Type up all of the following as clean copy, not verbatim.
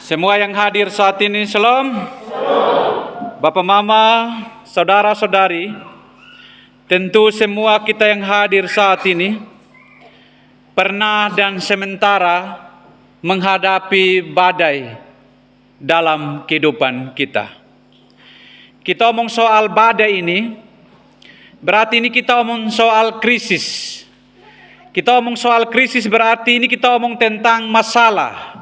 Semua yang hadir saat ini, Shalom. Bapak, Mama, saudara-saudari, tentu semua kita yang hadir saat ini pernah dan sementara menghadapi badai dalam kehidupan kita. Kita omong soal badai ini, berarti ini kita omong soal krisis. Kita omong soal krisis berarti ini kita omong tentang masalah.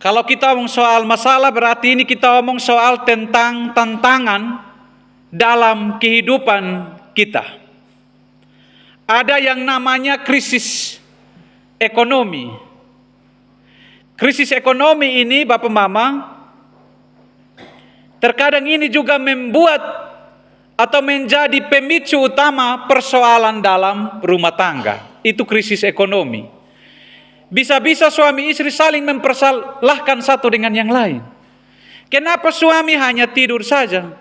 Kalau kita omong soal masalah berarti ini kita omong soal tentang tantangan dalam kehidupan kita. Ada yang namanya krisis ekonomi. Krisis ekonomi ini Bapak Mama, terkadang ini juga membuat atau menjadi pemicu utama persoalan dalam rumah tangga. Itu krisis ekonomi. Bisa-bisa suami istri saling mempersalahkan satu dengan yang lain. Kenapa suami hanya tidur saja?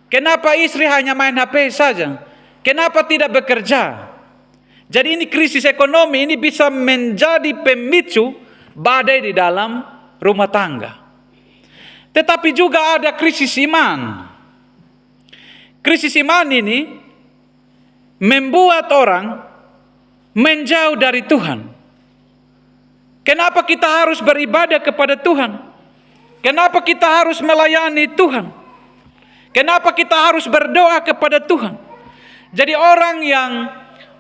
Kenapa istri hanya main HP saja? Kenapa tidak bekerja? Jadi ini krisis ekonomi ini bisa menjadi pemicu badai di dalam rumah tangga. Tetapi juga ada krisis iman. Krisis iman ini membuat orang menjauh dari Tuhan. Kenapa kita harus beribadah kepada Tuhan? Kenapa kita harus melayani Tuhan? Kenapa kita harus berdoa kepada Tuhan? Jadi orang yang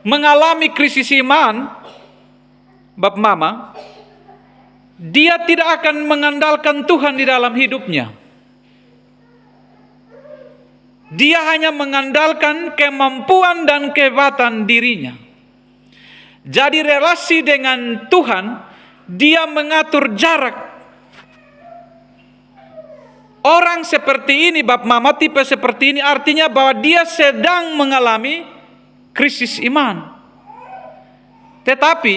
mengalami krisis iman, Bapak Mama, dia tidak akan mengandalkan Tuhan di dalam hidupnya. Dia hanya mengandalkan kemampuan dan kehebatan dirinya. Jadi relasi dengan Tuhan, dia mengatur jarak. Orang seperti ini, Bapak Mama, tipe seperti ini artinya bahwa dia sedang mengalami krisis iman. Tetapi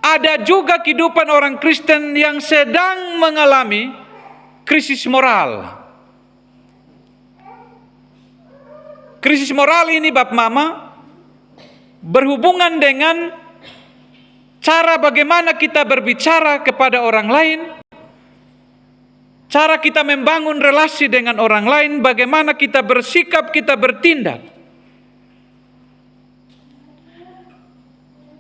ada juga kehidupan orang Kristen yang sedang mengalami krisis moral. Krisis moral ini Bapak Mama berhubungan dengan cara bagaimana kita berbicara kepada orang lain, cara kita membangun relasi dengan orang lain, bagaimana kita bersikap, kita bertindak.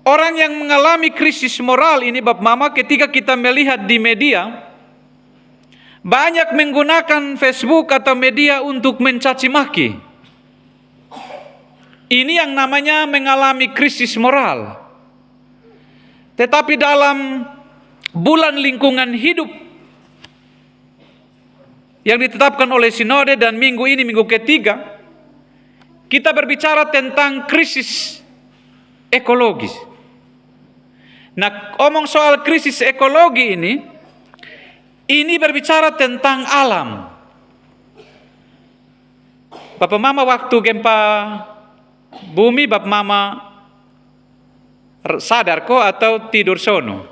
Orang yang mengalami krisis moral ini Bapak Mama, ketika kita melihat di media, banyak menggunakan Facebook atau media untuk mencaci maki. Ini yang namanya mengalami krisis moral. Tetapi dalam bulan lingkungan hidup yang ditetapkan oleh Sinode dan minggu ini, minggu ketiga, kita berbicara tentang krisis ekologis. Nah, omong soal krisis ekologi ini berbicara tentang alam. Bapak Mama, waktu gempa bumi, Bapak Mama sadar kok atau tidur sono?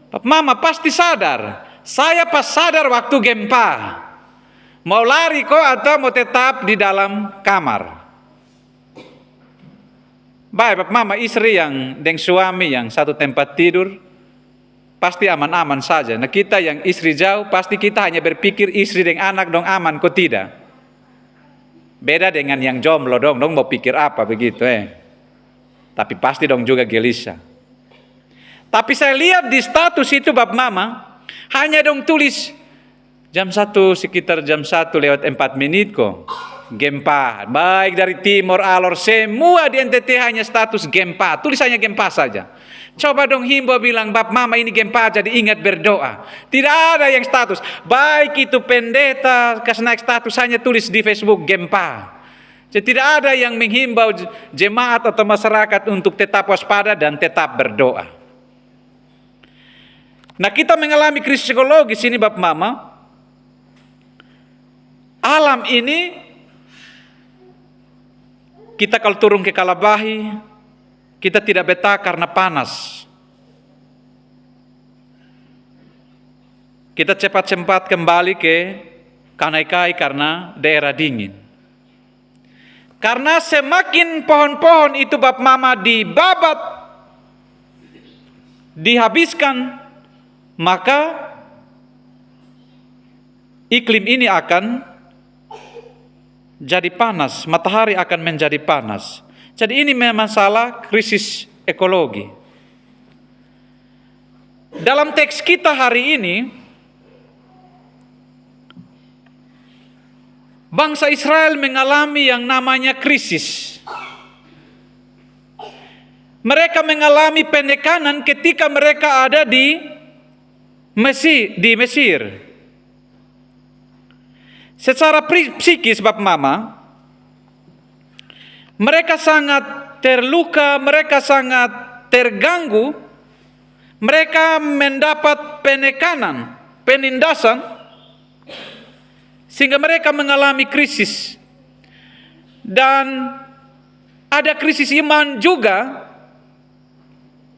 Bapak Mama pasti sadar. Saya pas sadar waktu gempa. Mau lari kok atau mau tetap di dalam kamar? Baik Bapak Mama, istri yang dengan suami yang satu tempat tidur pasti aman-aman saja. Nah kita yang istri jauh pasti kita hanya berpikir istri dengan anak dong aman kok tidak. Beda dengan yang jomblo dong mau pikir apa begitu Tapi pasti dong juga gelisah. Tapi saya lihat di status itu Bapak Mama, hanya dong tulis sekitar jam 1 lewat 4 menit kok. Gempa, baik dari timur, alor, semua di NTT hanya status gempa. Tulisannya gempa saja. Coba dong himbau bilang, Bapak Mama ini gempa jadi ingat berdoa. Tidak ada yang status. Baik itu pendeta kasih naik status hanya tulis di Facebook gempa. Jadi tidak ada yang menghimbau jemaat atau masyarakat untuk tetap waspada dan tetap berdoa. Nah kita mengalami krisis psikologis ini Bapak Mama. Alam ini, kita kalau turun ke Kalabahi, kita tidak betah karena panas. Kita cepat-cepat kembali ke Kanaikai karena daerah dingin. Karena semakin pohon-pohon itu Bapak Mama dibabat, dihabiskan, maka iklim ini akan jadi panas, matahari akan menjadi panas. Jadi ini masalah krisis ekologi. Dalam teks kita hari ini, bangsa Israel mengalami yang namanya krisis. Mereka mengalami penekanan ketika mereka ada di Mesir. Secara psikis, Bapak Mama, mereka sangat terluka, mereka sangat terganggu, mereka mendapat penekanan, penindasan, sehingga mereka mengalami krisis. Dan ada krisis iman juga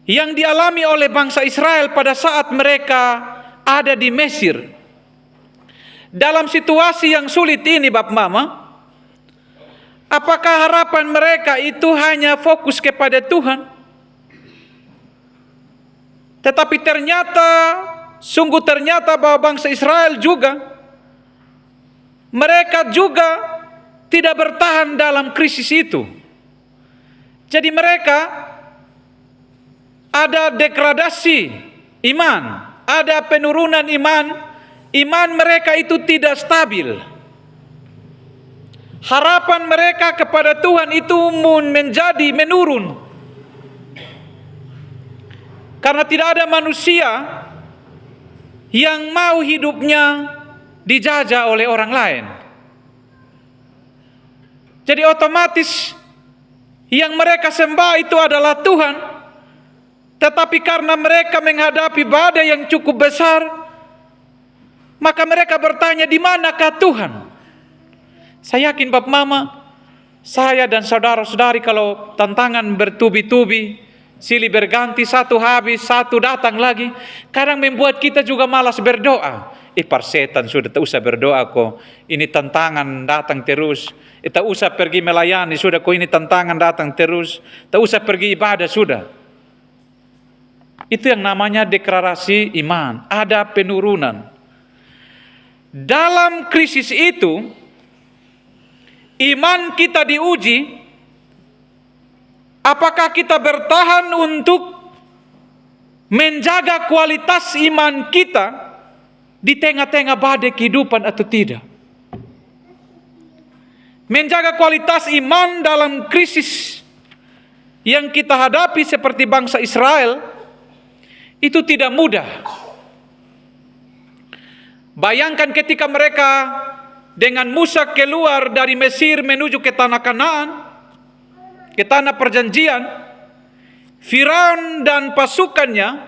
yang dialami oleh bangsa Israel pada saat mereka ada di Mesir. Dalam situasi yang sulit ini, Bapak Mama, apakah harapan mereka itu hanya fokus kepada Tuhan? Tetapi sungguh ternyata bahwa bangsa Israel juga, mereka juga tidak bertahan dalam krisis itu. Jadi mereka ada degradasi iman, ada penurunan iman mereka itu tidak stabil. Harapan mereka kepada Tuhan itu menjadi menurun. Karena tidak ada manusia yang mau hidupnya dijajah oleh orang lain. Jadi otomatis yang mereka sembah itu adalah Tuhan. Tetapi karena mereka menghadapi badai yang cukup besar, maka mereka bertanya, di manakah Tuhan? Saya yakin Bapak Mama, saya dan saudara-saudari kalau tantangan bertubi-tubi, silih berganti, satu habis, satu datang lagi, kadang membuat kita juga malas berdoa. Setan sudah tak usah berdoa kok, ini tantangan datang terus. Tak usah pergi melayani, sudah kok ini tantangan datang terus. Tak usah pergi ibadah, sudah. Itu yang namanya deklarasi iman, ada penurunan. Dalam krisis itu, iman kita diuji, apakah kita bertahan untuk menjaga kualitas iman kita di tengah-tengah badai kehidupan atau tidak. Menjaga kualitas iman dalam krisis yang kita hadapi seperti bangsa Israel, itu tidak mudah. Bayangkan ketika mereka dengan Musa keluar dari Mesir menuju ke tanah Kanaan, ke tanah perjanjian, Firaun dan pasukannya,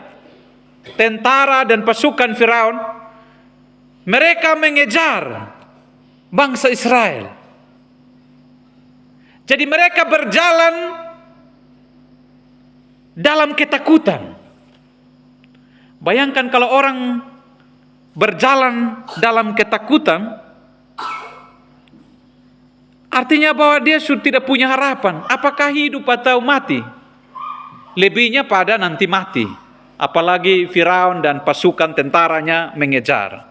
tentara dan pasukan Firaun, mereka mengejar bangsa Israel. Jadi mereka berjalan dalam ketakutan. Bayangkan kalau orang berjalan dalam ketakutan, artinya bahwa dia sudah tidak punya harapan. Apakah hidup atau mati? Lebihnya pada nanti mati. Apalagi Firaun dan pasukan tentaranya mengejar.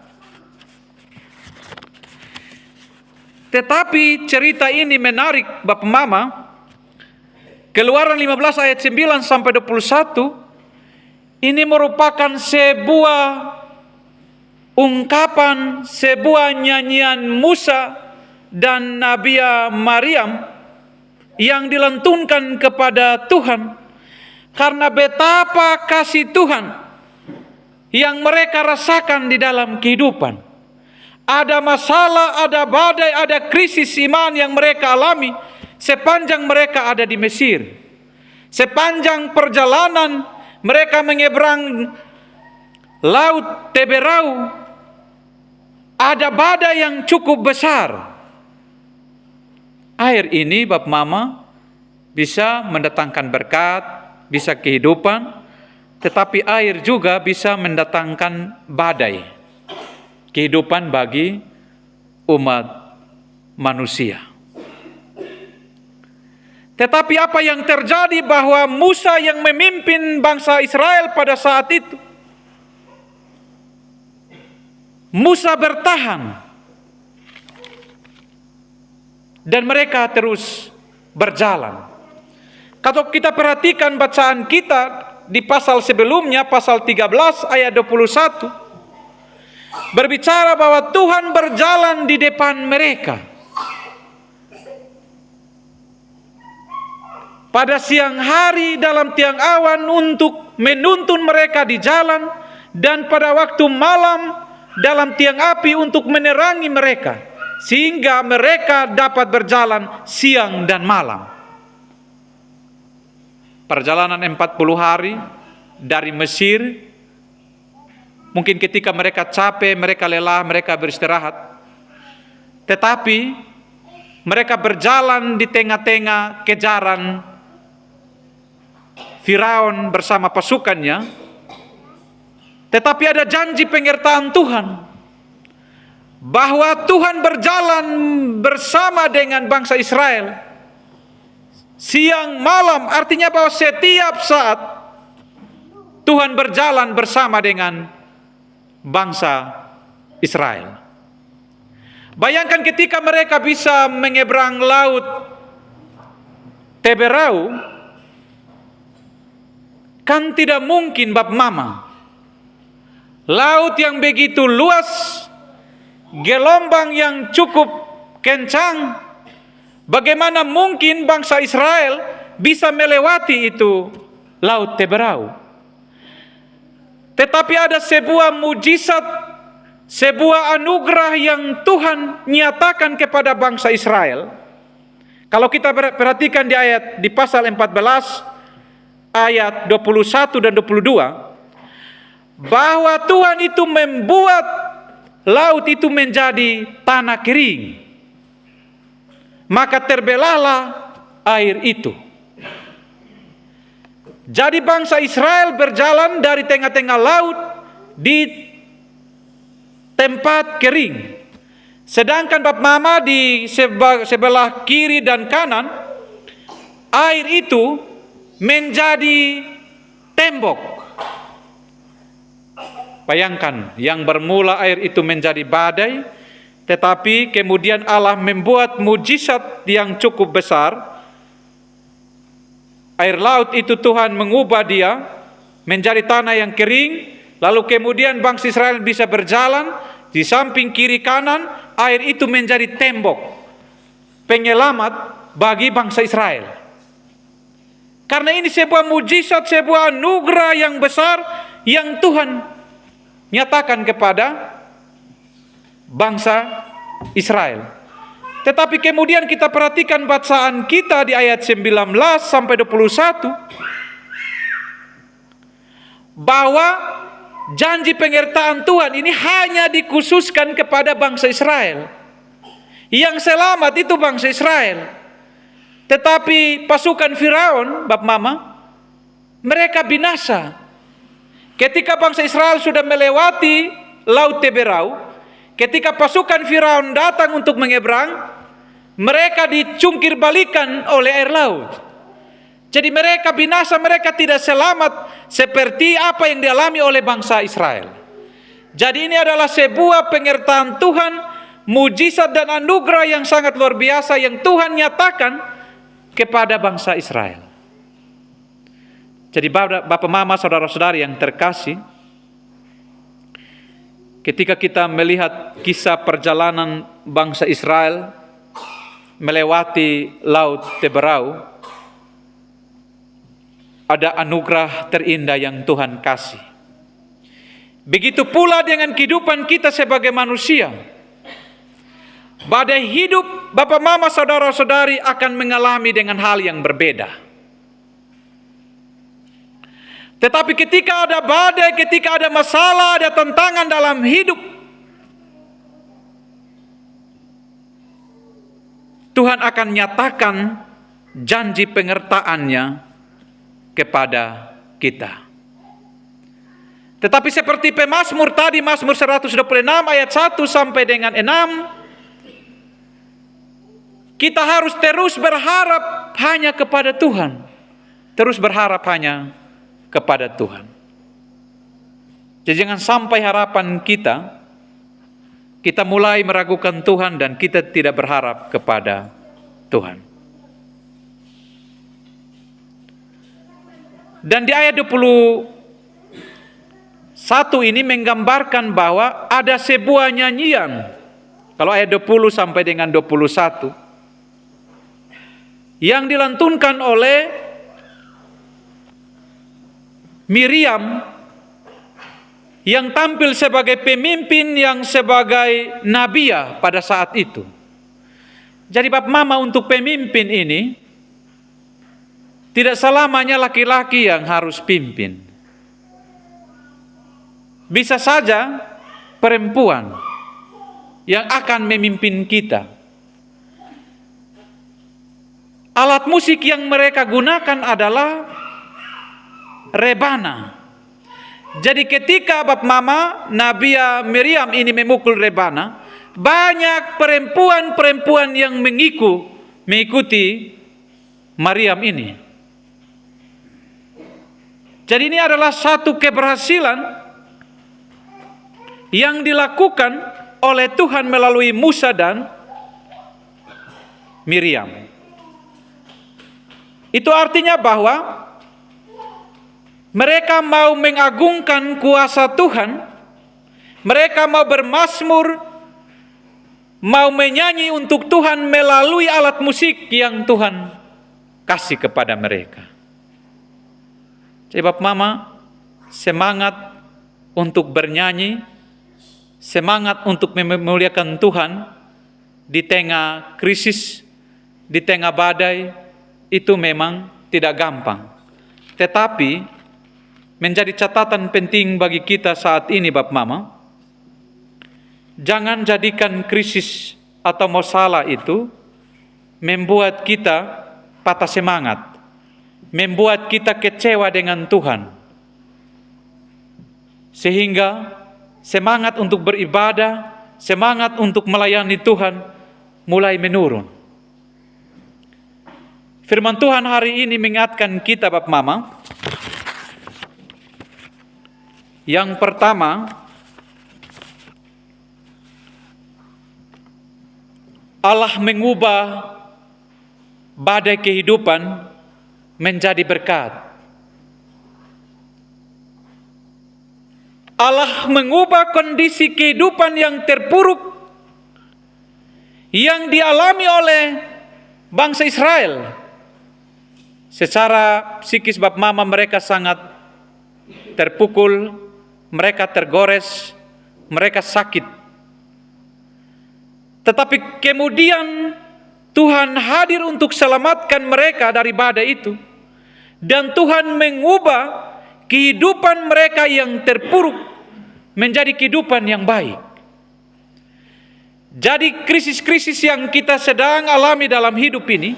Tetapi cerita ini menarik Bapak Mama. Keluaran 15 ayat 9 sampai 21. Ini merupakan sebuah ungkapan, sebuah nyanyian Musa dan Nabi Maryam yang dilantunkan kepada Tuhan karena betapa kasih Tuhan yang mereka rasakan di dalam kehidupan. Ada masalah, ada badai, ada krisis iman yang mereka alami sepanjang mereka ada di Mesir. Sepanjang perjalanan mereka menyeberang laut Teberau, ada badai yang cukup besar. Air ini Bapak Mama bisa mendatangkan berkat, bisa kehidupan, tetapi air juga bisa mendatangkan badai, kehidupan bagi umat manusia. Tetapi apa yang terjadi bahwa Musa yang memimpin bangsa Israel pada saat itu, Musa bertahan dan mereka terus berjalan. Kalau kita perhatikan bacaan kita di pasal sebelumnya, pasal 13 ayat 21, berbicara bahwa Tuhan berjalan di depan mereka. Pada siang hari dalam tiang awan untuk menuntun mereka di jalan, dan pada waktu malam dalam tiang api untuk menerangi mereka, sehingga mereka dapat berjalan siang dan malam. Perjalanan 40 hari dari Mesir, mungkin ketika mereka capek, mereka lelah, mereka beristirahat. Tetapi mereka berjalan di tengah-tengah kejaran Firaun bersama pasukannya. Tetapi ada janji penyertaan Tuhan, bahwa Tuhan berjalan bersama dengan bangsa Israel siang malam, artinya bahwa setiap saat Tuhan berjalan bersama dengan bangsa Israel. Bayangkan ketika mereka bisa menyeberang laut Teberau, kan tidak mungkin bab mama. Laut yang begitu luas, gelombang yang cukup kencang, bagaimana mungkin bangsa Israel bisa melewati itu laut Teberau? Tetapi ada sebuah mujizat, sebuah anugerah yang Tuhan nyatakan kepada bangsa Israel. Kalau kita perhatikan di pasal 14 ayat 21 dan 22, bahwa Tuhan itu membuat laut itu menjadi tanah kering, maka terbelahlah air itu. Jadi bangsa Israel berjalan dari tengah-tengah laut di tempat kering. Sedangkan bab mama di sebelah kiri dan kanan, air itu menjadi tembok. Bayangkan, yang bermula air itu menjadi badai, tetapi kemudian Allah membuat mujizat yang cukup besar. Air laut itu Tuhan mengubah dia menjadi tanah yang kering, lalu kemudian bangsa Israel bisa berjalan di samping kiri kanan, air itu menjadi tembok penyelamat bagi bangsa Israel. Karena ini sebuah mujizat, sebuah anugerah yang besar yang Tuhan nyatakan kepada bangsa Israel. Tetapi kemudian kita perhatikan bacaan kita di ayat 19 sampai 21, bahwa janji penyertaan Tuhan ini hanya dikhususkan kepada bangsa Israel. Yang selamat itu bangsa Israel. Tetapi pasukan Firaun, bab mama, mereka binasa. Ketika bangsa Israel sudah melewati laut Teberau, ketika pasukan Firaun datang untuk menyeberang, mereka dicungkir balikan oleh air laut. Jadi mereka binasa, mereka tidak selamat seperti apa yang dialami oleh bangsa Israel. Jadi ini adalah sebuah penyertaan Tuhan, mujizat dan anugerah yang sangat luar biasa yang Tuhan nyatakan kepada bangsa Israel. Jadi Bapak Mama, saudara-saudari yang terkasih, ketika kita melihat kisah perjalanan bangsa Israel melewati laut Teberau, ada anugerah terindah yang Tuhan kasih. Begitu pula dengan kehidupan kita sebagai manusia. Badai hidup Bapak Mama saudara-saudari akan mengalami dengan hal yang berbeda. Tetapi ketika ada badai, ketika ada masalah, ada tantangan dalam hidup, Tuhan akan nyatakan janji penyertaannya kepada kita. Tetapi seperti pemazmur tadi, Mazmur 126 ayat 1 sampai dengan 6, kita harus terus berharap hanya kepada Tuhan. Terus berharap hanya kepada Tuhan. Jadi jangan sampai harapan kita kita mulai meragukan Tuhan dan kita tidak berharap kepada Tuhan. Dan di ayat 21 ini menggambarkan bahwa ada sebuah nyanyian. Kalau ayat 20 sampai dengan 21 yang dilantunkan oleh Miriam yang tampil sebagai pemimpin, yang sebagai nabiya pada saat itu. Jadi Bapak Mama, untuk pemimpin ini tidak selamanya laki-laki yang harus pimpin. Bisa saja perempuan yang akan memimpin kita. Alat musik yang mereka gunakan adalah rebana. Jadi ketika Bapak Mama, Nabiya Miriam ini memukul rebana, banyak perempuan-perempuan yang mengikuti Maryam ini. Jadi ini adalah satu keberhasilan yang dilakukan oleh Tuhan melalui Musa dan Miriam. Itu artinya bahwa mereka mau mengagungkan kuasa Tuhan, mereka mau bermazmur, mau menyanyi untuk Tuhan melalui alat musik yang Tuhan kasih kepada mereka. Jadi Bapak Mama, semangat untuk bernyanyi, semangat untuk memuliakan Tuhan di tengah krisis, di tengah badai, itu memang tidak gampang. Tetapi menjadi catatan penting bagi kita saat ini Bapak Mama, jangan jadikan krisis atau masalah itu membuat kita patah semangat, membuat kita kecewa dengan Tuhan, sehingga semangat untuk beribadah, semangat untuk melayani Tuhan mulai menurun. Firman Tuhan hari ini mengingatkan kita Bapak Mama, yang pertama, Allah mengubah badai kehidupan menjadi berkat. Allah mengubah kondisi kehidupan yang terpuruk yang dialami oleh bangsa Israel. Secara psikis Bapak Mama, mereka sangat terpukul, mereka tergores, mereka sakit. Tetapi kemudian Tuhan hadir untuk selamatkan mereka dari badai itu. Dan Tuhan mengubah kehidupan mereka yang terpuruk menjadi kehidupan yang baik. Jadi krisis-krisis yang kita sedang alami dalam hidup ini,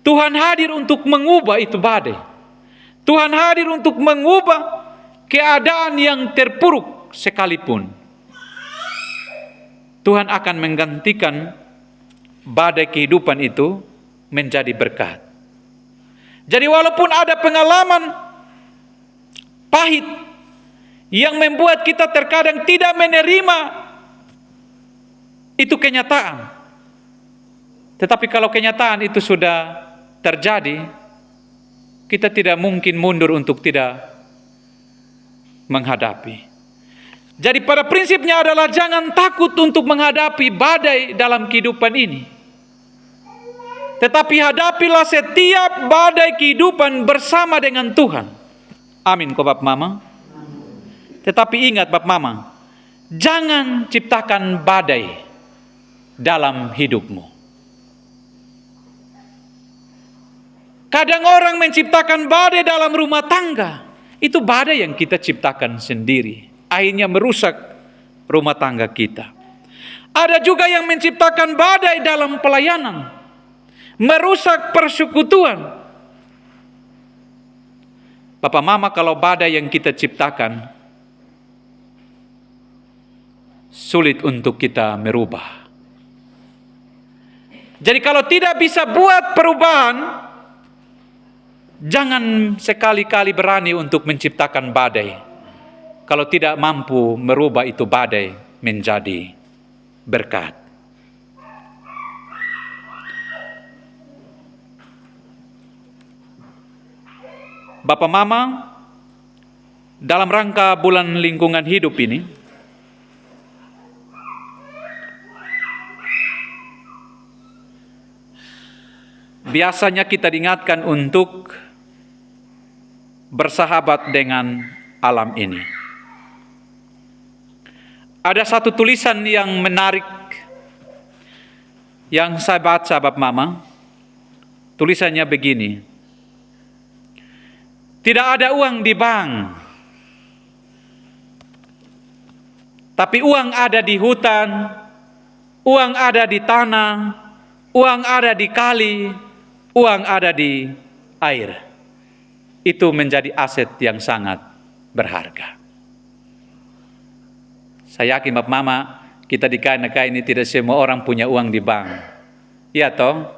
Tuhan hadir untuk mengubah itu badai. Tuhan hadir untuk mengubah keadaan yang terpuruk sekalipun. Tuhan akan menggantikan badai kehidupan itu menjadi berkat. Jadi walaupun ada pengalaman pahit yang membuat kita terkadang tidak menerima itu kenyataan. Tetapi kalau kenyataan itu sudah terjadi, kita tidak mungkin mundur untuk tidak menghadapi. Jadi pada prinsipnya adalah jangan takut untuk menghadapi badai dalam kehidupan ini. Tetapi hadapilah setiap badai kehidupan bersama dengan Tuhan. Amin kok Bapak Mama. Tetapi ingat Bapak Mama, jangan ciptakan badai dalam hidupmu. Kadang orang menciptakan badai dalam rumah tangga. Itu badai yang kita ciptakan sendiri. Akhirnya merusak rumah tangga kita. Ada juga yang menciptakan badai dalam pelayanan. Merusak persekutuan. Bapak Mama, kalau badai yang kita ciptakan, sulit untuk kita merubah. Jadi kalau tidak bisa buat perubahan, jangan sekali-kali berani untuk menciptakan badai. Kalau tidak mampu merubah itu badai menjadi berkat. Bapak Mama, dalam rangka bulan lingkungan hidup ini, biasanya kita diingatkan untuk bersahabat dengan alam ini. Ada satu tulisan yang menarik yang saya baca, Bapak Mama. Tulisannya begini: tidak ada uang di bank, tapi uang ada di hutan, uang ada di tanah, uang ada di kali, uang ada di air. Itu menjadi aset yang sangat berharga. Saya yakin Bapak Mama, kita di KNK ini tidak semua orang punya uang di bank. Iya toh?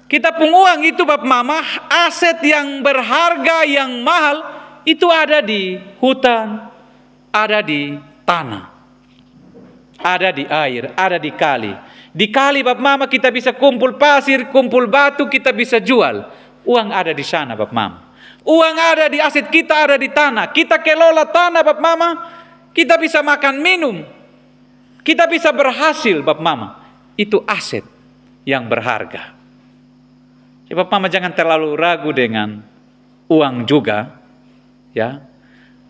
Kita punya uang itu Bapak Mama, aset yang berharga, yang mahal, itu ada di hutan, ada di tanah, ada di air, ada di kali. Di kali Bapak Mama kita bisa kumpul pasir, kumpul batu, kita bisa jual. Uang ada di sana Bapak Mama. Uang ada di aset kita, ada di tanah. Kita kelola tanah Bapak Mama, kita bisa makan minum, kita bisa berhasil Bapak Mama. Itu aset yang berharga. Bapak Mama jangan terlalu ragu dengan uang juga, ya.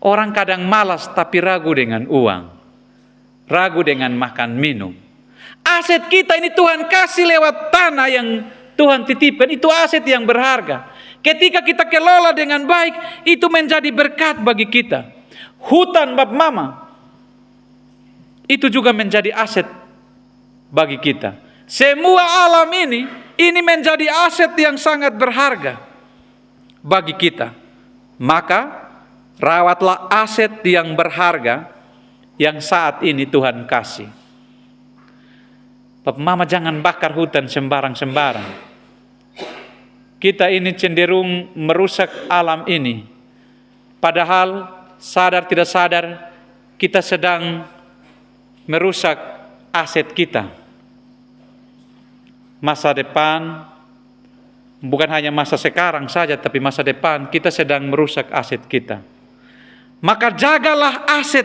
Orang kadang malas tapi ragu dengan uang, ragu dengan makan minum. Aset kita ini Tuhan kasih lewat tanah yang Tuhan titipkan, itu aset yang berharga. Ketika kita kelola dengan baik, itu menjadi berkat bagi kita. Hutan Bapak Mama, itu juga menjadi aset bagi kita. Semua alam ini menjadi aset yang sangat berharga bagi kita. Maka rawatlah aset yang berharga yang saat ini Tuhan kasih. Bapak Mama jangan bakar hutan sembarang-sembarang. Kita ini cenderung merusak alam ini. Padahal sadar tidak sadar kita sedang merusak aset kita. Masa depan, bukan hanya masa sekarang saja, tapi masa depan kita sedang merusak aset kita. Maka jagalah aset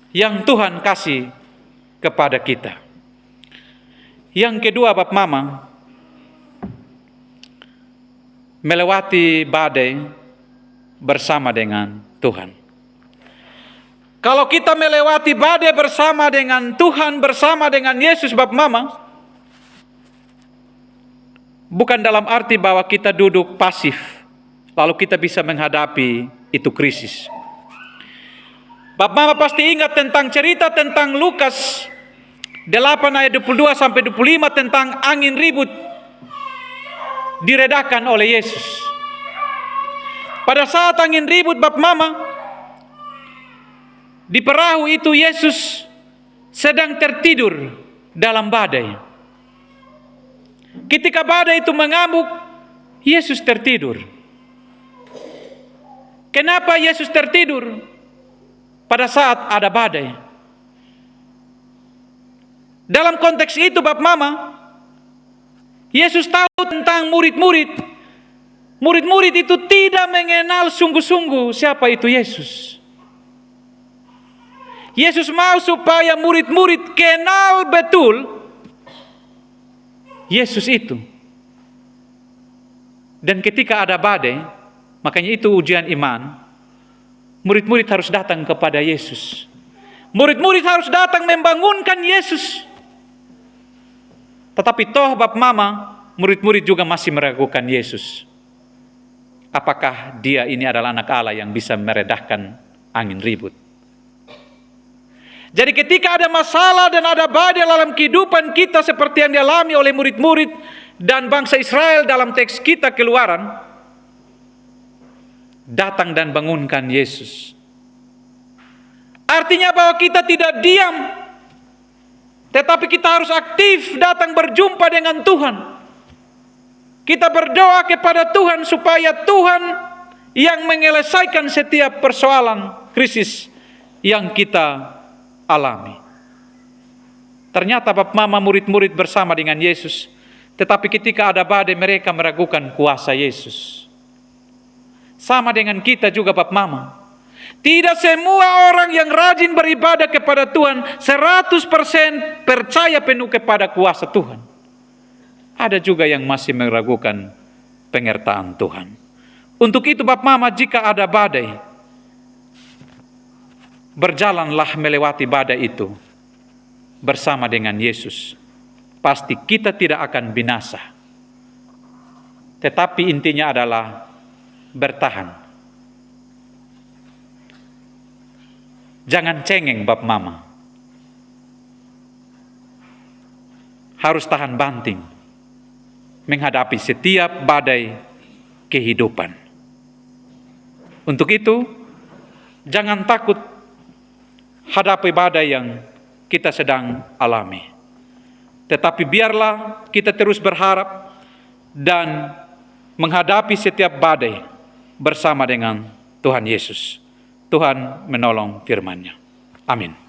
yang Tuhan kasih kepada kita. Yang kedua Bapak Mama, melewati badai bersama dengan Tuhan. Kalau kita melewati badai bersama dengan Tuhan, bersama dengan Yesus Bapak Mama, bukan dalam arti bahwa kita duduk pasif, lalu kita bisa menghadapi itu krisis. Bapak Mama pasti ingat tentang cerita tentang Lukas 8 ayat 22 sampai 25 tentang angin ribut diredakan oleh Yesus. Pada saat angin ribut Bapak Mama, di perahu itu Yesus sedang tertidur dalam badai. Ketika badai itu mengamuk, Yesus tertidur. Kenapa Yesus tertidur pada saat ada badai? Dalam konteks itu Bapak Mama, Yesus tahu tentang murid-murid. Murid-murid itu tidak mengenal sungguh-sungguh siapa itu Yesus. Yesus mau supaya murid-murid kenal betul Yesus itu. Dan ketika ada badai, makanya itu ujian iman, murid-murid harus datang kepada Yesus. Murid-murid harus datang membangunkan Yesus. Tetapi toh Bapak Mama, murid-murid juga masih meragukan Yesus. Apakah dia ini adalah anak Allah yang bisa meredahkan angin ribut? Jadi ketika ada masalah dan ada badai dalam kehidupan kita seperti yang dialami oleh murid-murid dan bangsa Israel dalam teks kita Keluaran, datang dan bangunkan Yesus. Artinya bahwa kita tidak diam, tetapi kita harus aktif datang berjumpa dengan Tuhan. Kita berdoa kepada Tuhan supaya Tuhan yang menyelesaikan setiap persoalan krisis yang kita alami. Ternyata Bapak Mama murid-murid bersama dengan Yesus, tetapi ketika ada badai mereka meragukan kuasa Yesus. Sama dengan kita juga Bapak Mama. Tidak semua orang yang rajin beribadah kepada Tuhan 100% percaya penuh kepada kuasa Tuhan. Ada juga yang masih meragukan penyertaan Tuhan. Untuk itu Bapak Mama, jika ada badai, berjalanlah melewati badai itu bersama dengan Yesus. Pasti kita tidak akan binasa. Tetapi intinya adalah bertahan. Jangan cengeng Bapak Mama. Harus tahan banting menghadapi setiap badai kehidupan. Untuk itu, jangan takut hadapi badai yang kita sedang alami. Tetapi biarlah kita terus berharap dan menghadapi setiap badai bersama dengan Tuhan Yesus. Tuhan menolong firman-Nya. Amin.